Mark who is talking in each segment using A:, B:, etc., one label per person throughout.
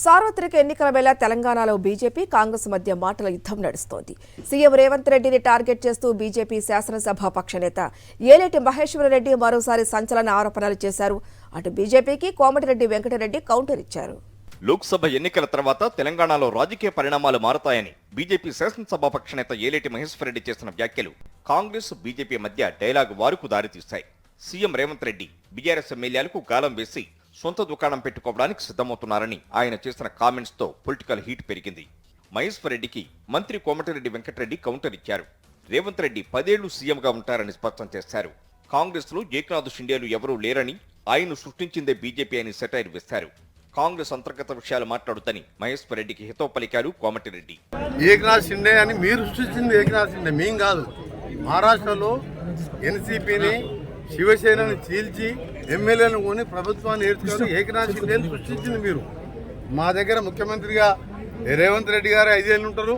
A: సార్వత్రిక ఎన్నికల వేళ తెలంగాణలో బీజేపీ కాంగ్రెస్ మధ్య మాటల యుద్ధం నడుస్తోంది. సీఎం రేవంత్ రెడ్డిని టార్గెట్ చేస్తూ బీజేపీ శాసనసభ పక్షనేత ఏలేటి మహేశ్వరరెడ్డి మరోసారి సంచలన ఆరోపణలు చేశారు. అటు బీజేపీకి కోమటిరెడ్డి వెంకటరెడ్డి కౌంటర్ ఇచ్చారు.
B: లోక్సభ ఎన్నికల తర్వాత తెలంగాణలో రాజకీయ పరిణామాలు మారతాయని బీజేపీ శాసనసభ పక్షనేత ఏలేటి మహేశ్వరరెడ్డి చేసిన వ్యాఖ్యలు కాంగ్రెస్ బీజేపీ మధ్య dialogue వారుకు దారితీశాయి. CM Revanth Reddy BRS ఎమ్మెల్యేలకు గాలం వేసి సొంత దుకాణం పెట్టుకోవడానికి సిద్ధమవుతున్నారని ఆయన చేసిన కామెంట్స్ తో పొలిటికల్ హీట్ పెరిగింది. మహేశ్వరరెడ్డికి మంత్రి కోమటిరెడ్డి వెంకటరెడ్డి కౌంటర్ ఇచ్చారు. రేవంత్ రెడ్డి 10 ఏళ్లు సీఎంగా ఉంటారని స్పష్టం చేశారు. కాంగ్రెస్ లో ఏక్నాథ్ షిండేలు ఎవరూ లేరని, ఆయన్ను సృష్టించిందే బీజేపీ అని సెటైర్ వేశారు. కాంగ్రెస్ అంతర్గత విషయాలు మాట్లాడుతని మహేశ్వరరెడ్డికి హితవు పలికారు కోమటిరెడ్డి.
C: ఏక్నాథ్ షిండే అని మీరు సృష్టించింది ఏక్నాథ్ షిండే, మేం కాదు. మహారాష్ట్రలో ఎన్సీపీని శివసేనని చీల్చి ఎమ్మెల్యేలను కొని ప్రభుత్వాన్ని ఏర్చుకొని ఏకనాథ్ షిండేని సృష్టించింది మీరు. మా దగ్గర ముఖ్యమంత్రిగా రేవంత్ రెడ్డి గారు 5 ఏళ్ళు ఉంటారు.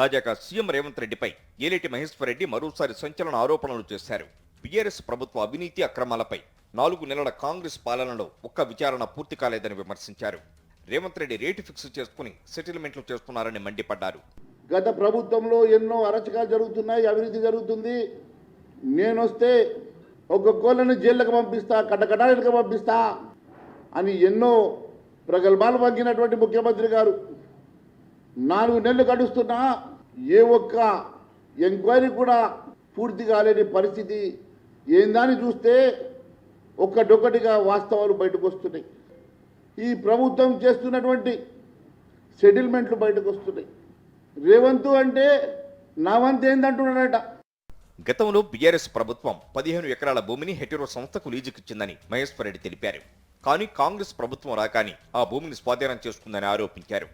B: తాజాగా సీఎం రేవంత్ రెడ్డిపై ఏలేటి మహేశ్వరరెడ్డి మరోసారి సంచలన ఆరోపణలు చేశారు. బీఆర్ఎస్ ప్రభుత్వ అవినీతి అక్రమాలపై 4 నెలల కాంగ్రెస్ పాలనలో ఒక్క విచారణ పూర్తి కాలేదని విమర్శించారు. రేవంత్ రెడ్డి రేటు ఫిక్స్ చేసుకుని సెటిల్మెంట్లు చేస్తున్నారని మండిపడ్డారు.
D: గత ప్రభుత్వంలో ఎన్నో అరచకాలు జరుగుతున్నాయి, అవినీతి జరుగుతుంది. నేనొస్తే ఒక్కొక్కళ్ళని జైళ్ళకి పంపిస్తా, కటకటాలకు పంపిస్తా అని ఎన్నో ప్రగల్భాలు పంగినటువంటి ముఖ్యమంత్రి గారు 4 నెలలు గడుస్తున్నా ఏ ఒక్క ఎంక్వైరీ కూడా పూర్తి కాలేని పరిస్థితి. ఏందాన్ని చూస్తే ఒక్కటొక్కటిగా వాస్తవాలు బయటకు వస్తున్నాయి. ఈ ప్రభుత్వం చేస్తున్నటువంటి సెటిల్మెంట్లు బయటకు వస్తున్నాయి. రేవంత్ అంటే నా వంతు ఏందంటున్నాడట.
B: గతంలో బీఆర్ఎస్ ప్రభుత్వం 15 ఎకరాల భూమిని హెటిరో సంస్థకు లీజుకిచ్చిందని మహేశ్వరరెడ్డి తెలిపారు. కానీ కాంగ్రెస్ ప్రభుత్వం రాగానే ఆ భూమిని స్వాధీనం చేసుకుందని ఆరోపించారు.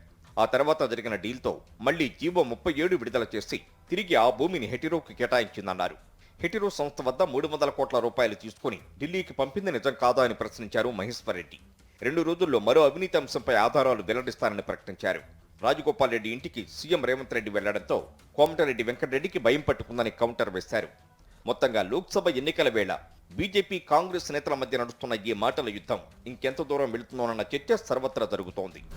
B: ఆ తర్వాత జరిగిన డీల్తో మళ్లీ జీవో 37 విడుదల చేసి తిరిగి ఆ భూమిని హెటిరోకు కేటాయించిందన్నారు. హెటిరో సంస్థ వద్ద 300 కోట్ల రూపాయలు తీసుకుని ఢిల్లీకి పంపింది నిజం కాదా అని ప్రశ్నించారు మహేశ్వరరెడ్డి. 2 రోజుల్లో మరో అవినీతి అంశంపై ఆధారాలు వెల్లడిస్తారని ప్రకటించారు. రాజగోపాల్ రెడ్డి ఇంటికి సీఎం రేవంత్ రెడ్డి వెళ్లడంతో కోమటిరెడ్డి వెంకటరెడ్డికి భయం పట్టుకుందని కౌంటర్ వేశారు. మొత్తంగా లోక్సభ ఎన్నికల వేళ బీజేపీ కాంగ్రెస్ నేతల మధ్య నడుస్తున్న ఈ మాటల యుద్ధం ఇంకెంత దూరం వెళుతుందోనన్న చర్చ సర్వత్రా జరుగుతోంది.